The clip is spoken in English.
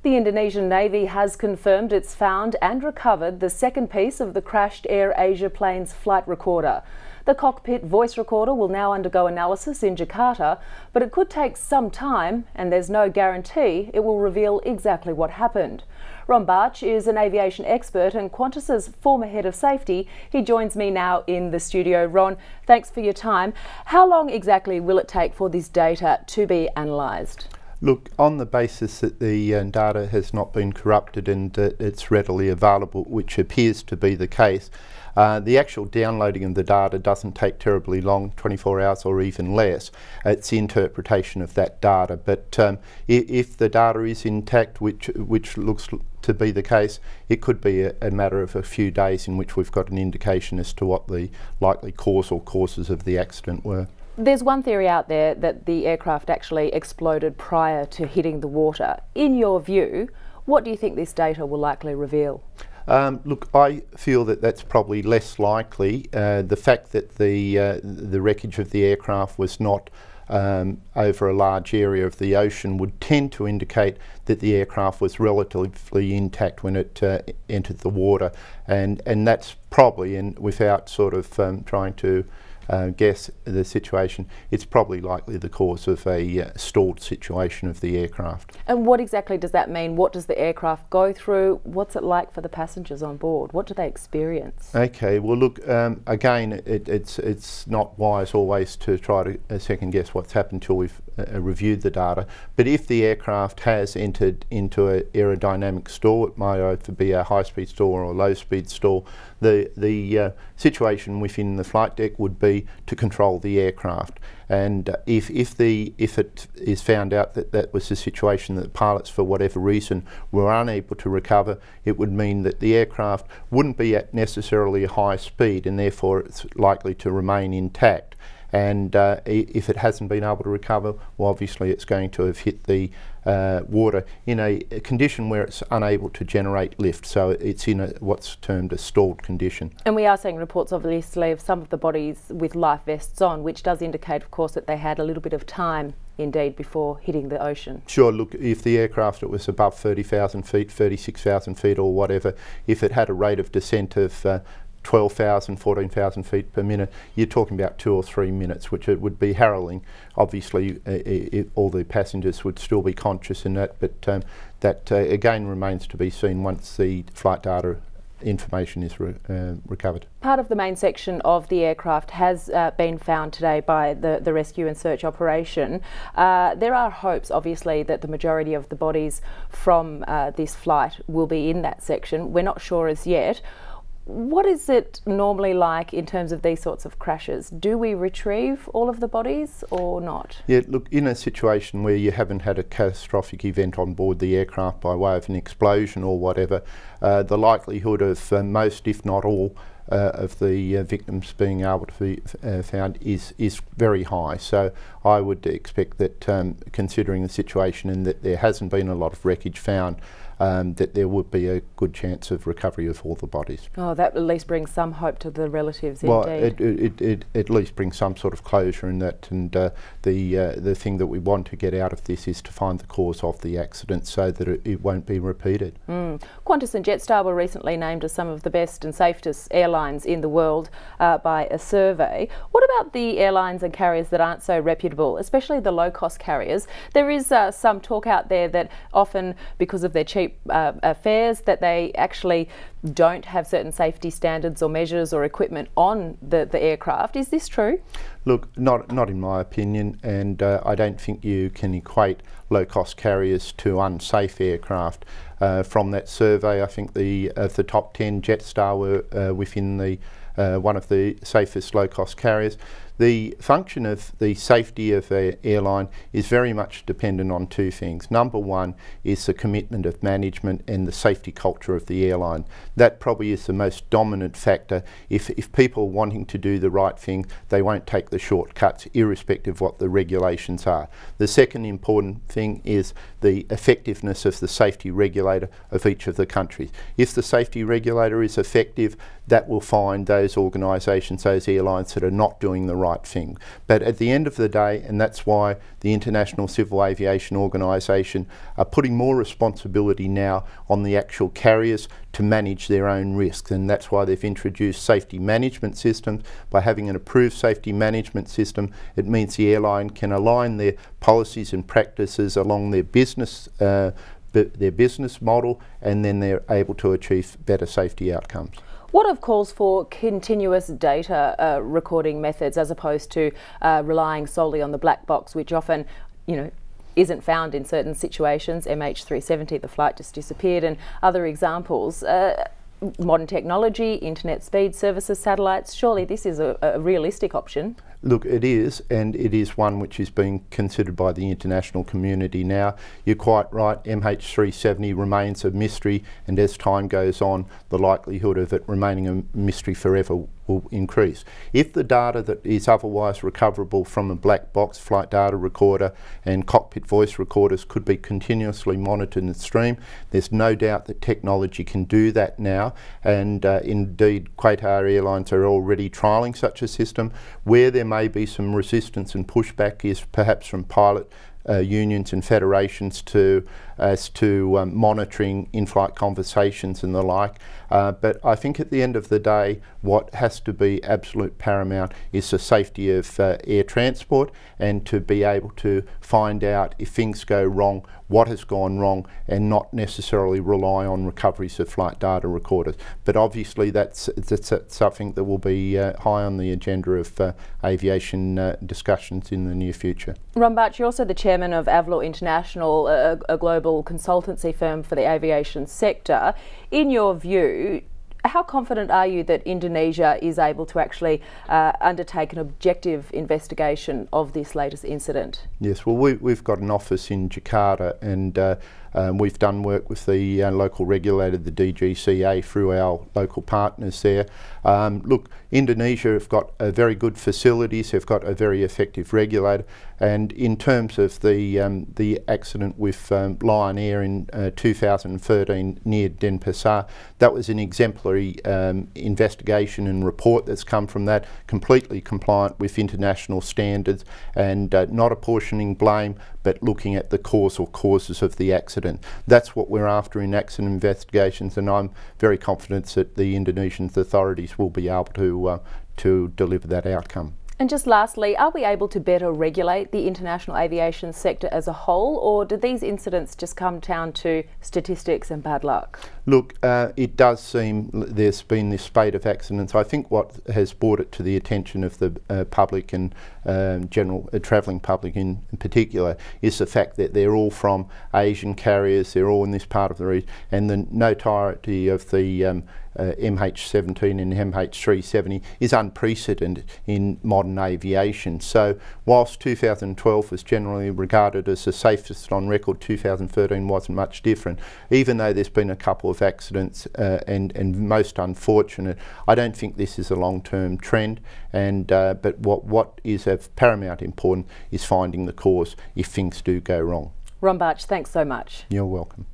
The Indonesian Navy has confirmed it's found and recovered the second piece of the crashed AirAsia plane's flight recorder. The cockpit voice recorder will now undergo analysis in Jakarta, but it could take some time and there's no guarantee it will reveal exactly what happened. Bartsch is an aviation expert and Qantas's former head of safety. He joins me now in the studio. Ron, thanks for your time. How long exactly will it take for this data to be analysed? Look, on the basis that the data has not been corrupted and that it's readily available, which appears to be the case, the actual downloading of the data doesn't take terribly long, 24 hours or even less. It's the interpretation of that data. But if the data is intact, which looks to be the case, it could be a matter of a few days in which we've got an indication as to what the likely cause or causes of the accident were. There's one theory out there that the aircraft actually exploded prior to hitting the water. In your view, what do you think this data will likely reveal? Look, I feel that that's probably less likely. The fact that the wreckage of the aircraft was not over a large area of the ocean would tend to indicate that the aircraft was relatively intact when it entered the water, and that's probably, and without sort of trying to guess the situation, it's probably likely the cause of a stalled situation of the aircraft. And what exactly does that mean? What does the aircraft go through? What's it like for the passengers on board? What do they experience? Okay, well look, again, it's not wise always to try to second guess what's happened until we've reviewed the data, but if the aircraft has entered into an aerodynamic stall, it might either be a high-speed stall or a low-speed stall, the situation within the flight deck would be to control the aircraft, and if it is found out that that was the situation, that the pilots for whatever reason were unable to recover, it would mean that the aircraft wouldn't be at necessarily a high speed and therefore it's likely to remain intact. And if it hasn't been able to recover, well, obviously it's going to have hit the water in a condition where it's unable to generate lift, so it's in what's termed a stalled condition. And we are seeing reports obviously of some of the bodies with life vests on, which does indicate of course that they had a little bit of time indeed before hitting the ocean. Sure, look, if the aircraft was above 30,000 feet, 36,000 feet or whatever, if it had a rate of descent of 12,000, 14,000 feet per minute, you're talking about 2 or 3 minutes, which it would be harrowing. Obviously, all the passengers would still be conscious in that, but that again remains to be seen once the flight data information is recovered. Part of the main section of the aircraft has been found today by the rescue and search operation. There are hopes, obviously, that the majority of the bodies from this flight will be in that section. We're not sure as yet. What is it normally like in terms of these sorts of crashes? Do we retrieve all of the bodies or not? Yeah, look, in a situation where you haven't had a catastrophic event on board the aircraft by way of an explosion or whatever, the likelihood of most, if not all, of the victims being able to be found is very high. So I would expect that, considering the situation and that there hasn't been a lot of wreckage found, that there would be a good chance of recovery of all the bodies. Oh, that at least brings some hope to the relatives, well, indeed. It at least brings some sort of closure in that, and the thing that we want to get out of this is to find the cause of the accident so that it won't be repeated. Qantas and Jetstar were recently named as some of the best and safest airlines in the world by a survey. What about the airlines and carriers that aren't so reputable, especially the low-cost carriers? There is some talk out there that often, because of their cheap fares, that they actually don't have certain safety standards or measures or equipment on the aircraft. Is this true? Look, not in my opinion, and I don't think you can equate low-cost carriers to unsafe aircraft. From that survey, I think of the top 10, Jetstar were within the one of the safest low-cost carriers. The function of the safety of an airline is very much dependent on two things. Number one is the commitment of management and the safety culture of the airline. That probably is the most dominant factor. If people wanting to do the right thing, they won't take the shortcuts, irrespective of what the regulations are. The second important thing is the effectiveness of the safety regulator of each of the countries. If the safety regulator is effective, that will find those organisations, those airlines that are not doing the right right thing. But at the end of the day, and that's why the International Civil Aviation Organisation are putting more responsibility now on the actual carriers to manage their own risks, and that's why they've introduced safety management systems. By having an approved safety management system, it means the airline can align their policies and practices along their business model, and then they're able to achieve better safety outcomes. What of calls for continuous data recording methods as opposed to relying solely on the black box, which often, isn't found in certain situations? MH370, the flight just disappeared, and other examples. Modern technology, internet speed services, satellites, surely this is a realistic option. Look, it is, and it is one which is being considered by the international community now. You're quite right, MH370 remains a mystery, and as time goes on, the likelihood of it remaining a mystery forever will increase. If the data that is otherwise recoverable from a black box flight data recorder and cockpit voice recorders could be continuously monitored and streamed, there's no doubt that technology can do that now, and indeed Qatar Airlines are already trialling such a system. Where there may be some resistance and pushback is perhaps from pilot unions and federations as to monitoring in-flight conversations and the like. But I think at the end of the day, what has to be absolute paramount is the safety of air transport, and to be able to find out if things go wrong, what has gone wrong, and not necessarily rely on recoveries of flight data recorders. But obviously that's something that will be high on the agenda of aviation discussions in the near future. Ron Bartsch, you're also the chairman of AvLaw International, a global consultancy firm for the aviation sector. In your view, how confident are you that Indonesia is able to actually undertake an objective investigation of this latest incident? Yes, well, we've got an office in Jakarta, and we've done work with the local regulator, the DGCA, through our local partners there. Look, Indonesia have got very good facilities, they've got a very effective regulator, and in terms of the accident with Lion Air in 2013 near Denpasar, that was an exemplary investigation and report that's come from that, completely compliant with international standards, and not apportioning blame, but looking at the cause or causes of the accident. That's what we're after in accident investigations, and I'm very confident that the Indonesian authorities will be able to deliver that outcome. And just lastly, are we able to better regulate the international aviation sector as a whole, or do these incidents just come down to statistics and bad luck? Look, it does seem there's been this spate of accidents. I think what has brought it to the attention of the public and general travelling public in particular is the fact that they're all from Asian carriers, they're all in this part of the region, and the notoriety of the MH17 and MH370 is unprecedented in modern aviation. So whilst 2012 was generally regarded as the safest on record, 2013 wasn't much different. Even though there's been a couple of accidents and most unfortunate, I don't think this is a long-term trend, and but what is of paramount importance is finding the cause if things do go wrong. Ron Bartsch, thanks so much. You're welcome.